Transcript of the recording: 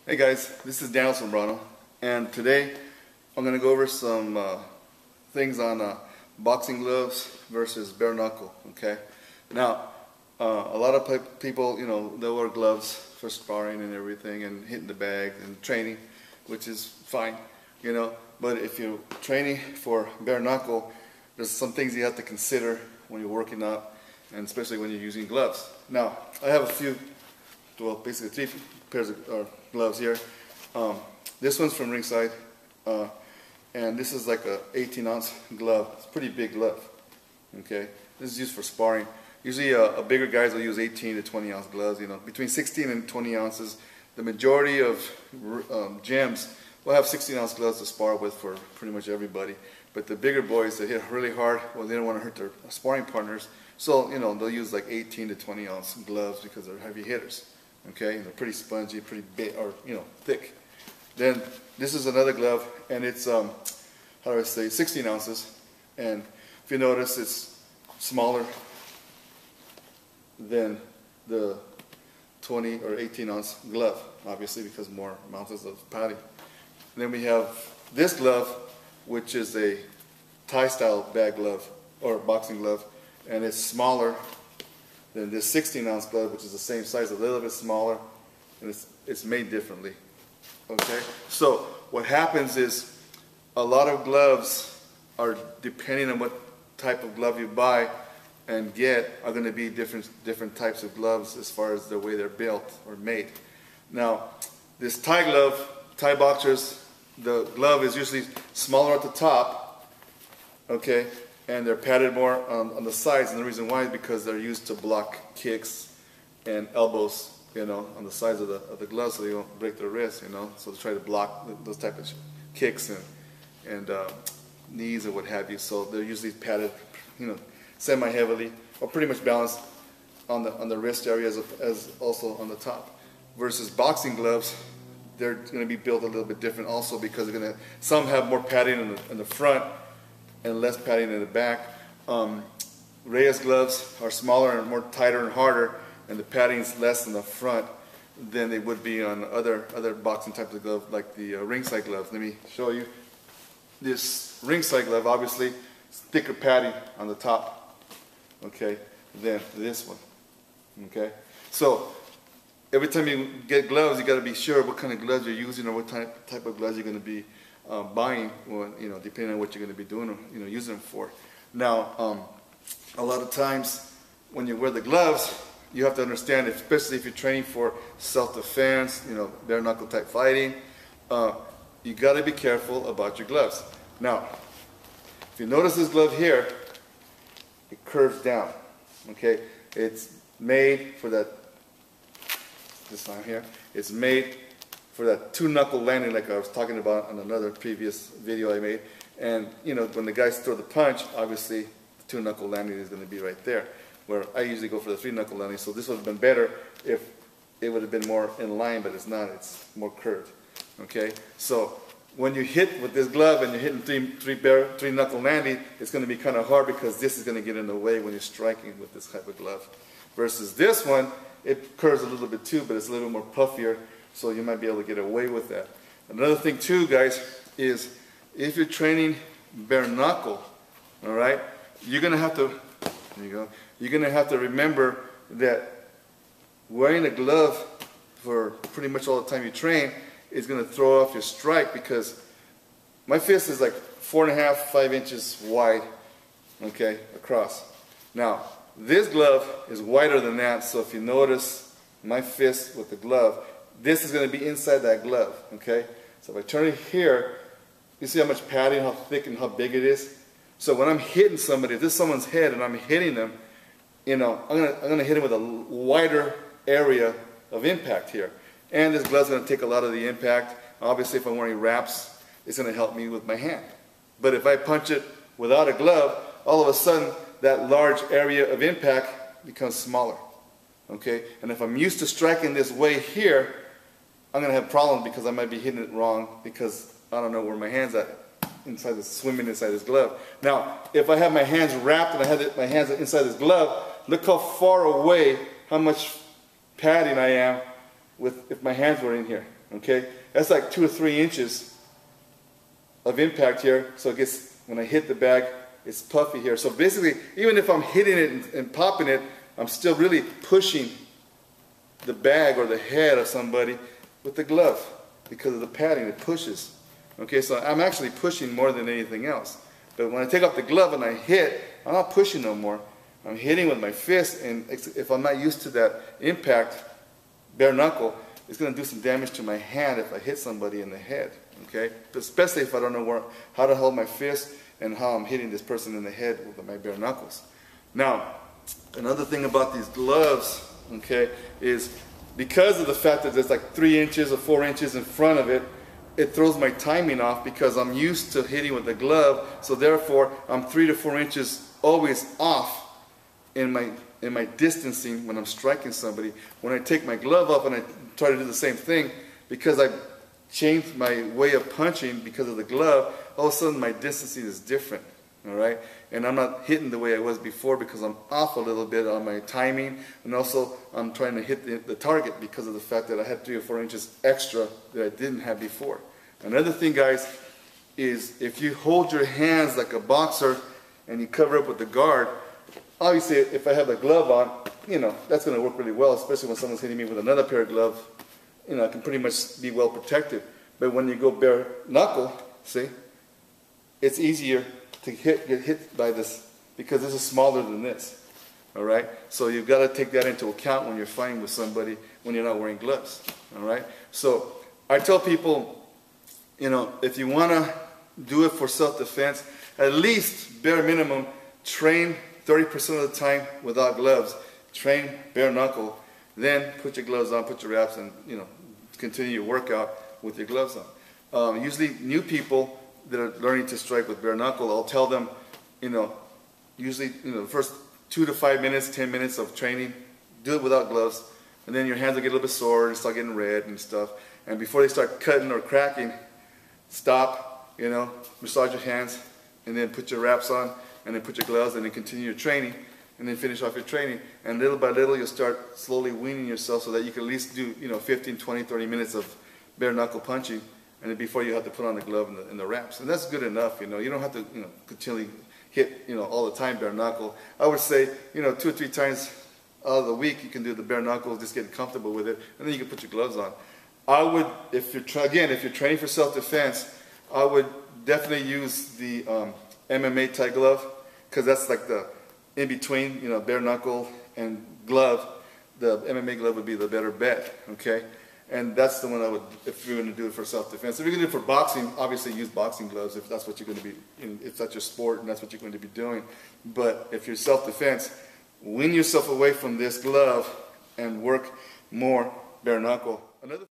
Hey guys, this is Daniel Sombrano, and today I'm going to go over some things on boxing gloves versus bare knuckle. Okay, now a lot of people, they'll wear gloves for sparring and everything, and hitting the bag and training, which is fine, But if you're training for bare knuckle, there's some things you have to consider when you're working out, and especially when you're using gloves. Now, I have a few, well, basically 3 pairs of gloves here. This one's from Ringside, and this is like a 18-ounce glove. It's a pretty big glove. Okay, this is used for sparring. Usually, a bigger guys will use 18 to 20-ounce gloves. Between 16 and 20 ounces. The majority of gyms will have 16-ounce gloves to spar with for pretty much everybody. But the bigger boys that hit really hard, well, they don't want to hurt their sparring partners, so they'll use like 18 to 20-ounce gloves because they're heavy hitters. Okay, they're pretty spongy, pretty big, or thick. Then this is another glove, and it's 16 ounces. And if you notice, it's smaller than the 20 or 18-ounce glove, obviously because more ounces of padding. And then we have this glove, which is a Thai-style bag glove or boxing glove, and it's smaller than this 16-ounce glove, which is the same size, a little bit smaller, and it's made differently. Okay, so what happens is a lot of gloves are, depending on what type of glove you buy and get, are going to be different types of gloves as far as the way they're built or made. Now, this Thai glove, Thai boxers, the glove is usually smaller at the top, okay, and they're padded more on the sides, and the reason why is because they're used to block kicks and elbows, on the sides of the glove, so they don't break their wrists, so they try to block those type of kicks and knees and what have you. So they're usually padded, semi-heavily, or pretty much balanced on the wrist area as also on the top. Versus boxing gloves, they're going to be built a little bit different also, because some have more padding in the front and less padding in the back. Reyes gloves are smaller and more tighter and harder, and the padding is less in the front than they would be on other boxing types of glove, like the Ringside gloves. Let me show you. This Ringside glove, obviously, it's thicker padding on the top, okay, than this one. Okay, so every time you get gloves, you got to be sure what kind of gloves you're using, or what type of gloves you're going to be buying, depending on what you're going to be doing, using them for. Now, a lot of times when you wear the gloves, you have to understand, especially if you're training for self-defense, bare knuckle type fighting, you got to be careful about your gloves. Now, if you notice this glove here, it curves down. Okay, it's made for that. This line here, it's made for that 2-knuckle landing, like I was talking about on another previous video I made. And when the guys throw the punch, obviously the 2-knuckle landing is going to be right there, where I usually go for the 3-knuckle landing. So this would have been better if it would have been more in line, but it's not. It's more curved. Okay, so when you hit with this glove and you're hitting 3-knuckle landing, it's going to be kind of hard, because this is going to get in the way when you're striking with this type of glove. Versus this one, it curves a little bit too, but it's a little more puffier, so you might be able to get away with that. Another thing too, guys, is if you're training bare knuckle, all right, you're gonna have to, there you go, you're gonna have to remember that wearing a glove for pretty much all the time you train is gonna throw off your strike, because my fist is like 4.5, 5 inches wide, okay, across. Now, this glove is wider than that, so if you notice my fist with the glove, this is going to be inside that glove, okay? So if I turn it here, you see how much padding, how thick and how big it is? So when I'm hitting somebody, if this is someone's head and I'm hitting them, I'm gonna hit them with a wider area of impact here. And this glove's going to take a lot of the impact. Obviously, if I'm wearing wraps, it's going to help me with my hand. But if I punch it without a glove, all of a sudden, that large area of impact becomes smaller, okay? And if I'm used to striking this way here, I'm going to have problems, because I might be hitting it wrong, because I don't know where my hand's at, swimming inside this glove. Now, if I have my hands wrapped and I have my hands inside this glove, look how far away, how much padding I am with if my hands were in here. Okay, that's like 2 or 3 inches of impact here. So it gets, when I hit the bag, it's puffy here. So basically, even if I'm hitting it and popping it, I'm still really pushing the bag or the head of somebody with the glove because of the padding. It pushes. Okay, so I'm actually pushing more than anything else. But when I take off the glove and I hit, I'm not pushing no more. I'm hitting with my fist, and if I'm not used to that impact, bare knuckle, it's going to do some damage to my hand if I hit somebody in the head. Okay, especially if I don't know how to hold my fist and how I'm hitting this person in the head with my bare knuckles. Now, another thing about these gloves, okay, is because of the fact that there's like 3 inches or 4 inches in front of it, it throws my timing off because I'm used to hitting with the glove. So therefore, I'm 3 to 4 inches always off in my distancing when I'm striking somebody. When I take my glove off and I try to do the same thing, because I changed my way of punching because of the glove, all of a sudden my distancing is different, all right? And I'm not hitting the way I was before because I'm off a little bit on my timing, and also I'm trying to hit the target because of the fact that I had 3 or 4 inches extra that I didn't have before. Another thing, guys, is if you hold your hands like a boxer and you cover up with the guard, obviously if I have the glove on, you know, that's going to work really well, especially when someone's hitting me with another pair of gloves. You know, I can pretty much be well protected. But when you go bare knuckle, see, it's easier to get hit by this because this is smaller than this. All right? So you've got to take that into account when you're fighting with somebody when you're not wearing gloves. All right? So I tell people, you know, if you want to do it for self-defense, at least bare minimum, train 30% of the time without gloves. Train bare knuckle. Then put your gloves on, put your wraps, and, you know, continue your workout with your gloves on. Usually new people that are learning to strike with bare knuckle, I'll tell them, you know, usually, you know, the first 2 to 5 minutes, 10 minutes of training, do it without gloves, and then your hands will get a little bit sore and start getting red and stuff. And before they start cutting or cracking, stop, you know, massage your hands, and then put your wraps on, and then put your gloves, and then continue your training, and then finish off your training. And little by little, you'll start slowly weaning yourself so that you can at least do, you know, 15, 20, 30 minutes of bare knuckle punching, and then before you have to put on the glove and the wraps. And that's good enough, you know. You don't have to, you know, continually hit, you know, all the time bare knuckle. I would say, you know, 2 or 3 times out of the week, you can do the bare knuckle, just get comfortable with it, and then you can put your gloves on. I would, if you're training for self-defense, I would definitely use the MMA type glove, because that's like the in between, you know, bare knuckle and glove. The MMA glove would be the better bet, okay? And that's the one I would, if you're going to do it for self-defense. If you're going to do it for boxing, obviously use boxing gloves if that's what you're going to be, if that's your sport and that's what you're going to be doing. But if you're self-defense, wean yourself away from this glove and work more bare knuckle. Another